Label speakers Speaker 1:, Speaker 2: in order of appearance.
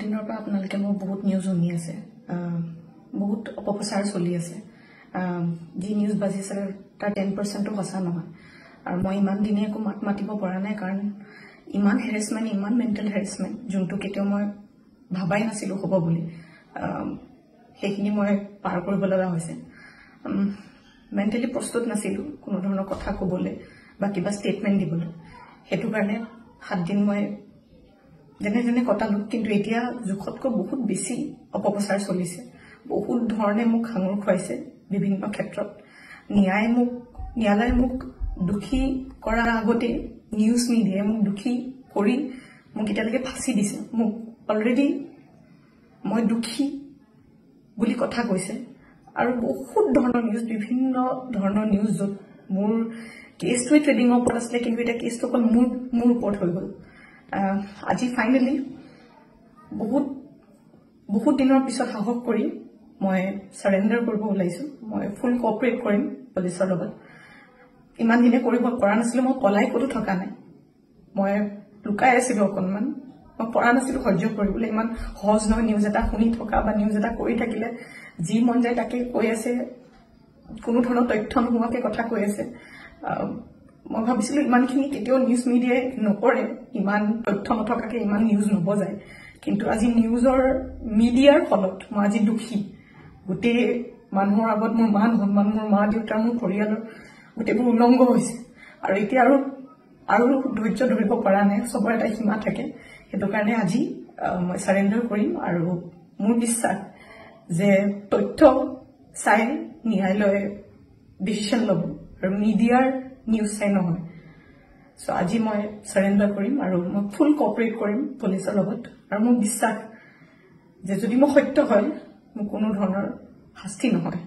Speaker 1: দিনৰ পৰা আপোনালোকে মোৰ বহুত নিউজ শুনি আছে বহুত অপপ্ৰচাৰ চলি আছে যি নিউজ বাজিছে তাৰ 10%ও সঁচা নহয় আৰু মই ইমান দিনে একো মাত মাতিব পৰা নাই কাৰণ ইমান হেৰেছমেণ্ট ইমান মেণ্টেল হেৰেছমেণ্ট যোনটো কেতিয়াও মই ভাবাই নাছিলো হ'ব বুলি সেইখিনি মই পাৰ কৰিব লগা হৈছে মেণ্টেলি প্ৰস্তুত নাছিলো কোনো ধৰণৰ কথা ক'বলৈ বা কিবা ষ্টেটমেণ্ট দিবলৈ সেইটো কাৰণে 7 দিন মই যেনে কটালো কিন্তু এতিয়া জোখতকৈ বহুত বেছি অপপ্ৰচাৰ চলিছে বহুত ধৰণে মোক হাঙুৰ খুৱাইছে বিভিন্ন ক্ষেত্ৰত ন্যায়ালয়ে মোক দুখী কৰাৰ আগতে নিউজ মিডিয়াই মোক দুখী কৰি মোক এতিয়ালৈকে ফাঁচি দিছে মোক অলৰেডি মই দুখী বুলি কথা কৈছে আৰু বহুত ধৰণৰ নিউজ বিভিন্ন ধৰণৰ নিউজ য'ত মোৰ কেছটো ট্ৰেডিঙৰ ওপৰত আছিলে কিন্তু এতিয়া কেছটো অকল মোৰ ওপৰত হৈ গ'ল আজি ফাইনেলি বহুত দিনৰ পিছত সাহস কৰি মই সাৰেন্ডাৰ কৰিব ওলাইছো মই ফুল কোঅপাৰেট কৰিম পুলিচৰ লগত ইমান দিনে কৰিব পৰা নাছিলো মই কলাই ক'তো থকা নাই মই লুকাই আছিলো অকণমান মই পৰা নাছিলো সহ্য কৰিবলৈ ইমান সহজ নহয় নিউজ এটা শুনি থকা বা নিউজ এটা কৰি থাকিলে যি মন যায় তাকে কৈ আছে কোনো ধৰণৰ তথ্য নোহোৱাকে কথা কৈ আছে মই ভাবিছিলো ইমানখিনি কেতিয়াও নিউজ মিডিয়াই নকৰে ইমান তথ্য নথকাকে ইমান নিউজ নবজায় কিন্তু আজি নিউজৰ মিডিয়াৰ ফলত মই আজি দুখী গোটেই মানুহৰ আগত মোৰ মান সন্মান মোৰ মা দেউতা মোৰ পৰিয়ালৰ গোটেইবোৰ উলংঘ হৈছে আৰু এতিয়া আৰু ধৈৰ্য ধৰিব পৰা নাই সবৰ এটা সীমা থাকে সেইটো কাৰণে আজি মই সাৰেন্ডাৰ কৰিম আৰু মোৰ বিশ্বাস যে তথ্য চাই ন্যায়ালয়ে ডিসিশন ল'ব আৰু মিডিয়াৰ নিউজ চাই নহয় সো আজি মই সাৰেন্ডাৰ কৰিম আৰু মই ফুল কোঅপাৰেট কৰিম পুলিচৰ লগত আৰু মোৰ বিশ্বাস যে যদি মই সত্য হয় মোৰ কোনো ধৰণৰ শাস্তি নহয়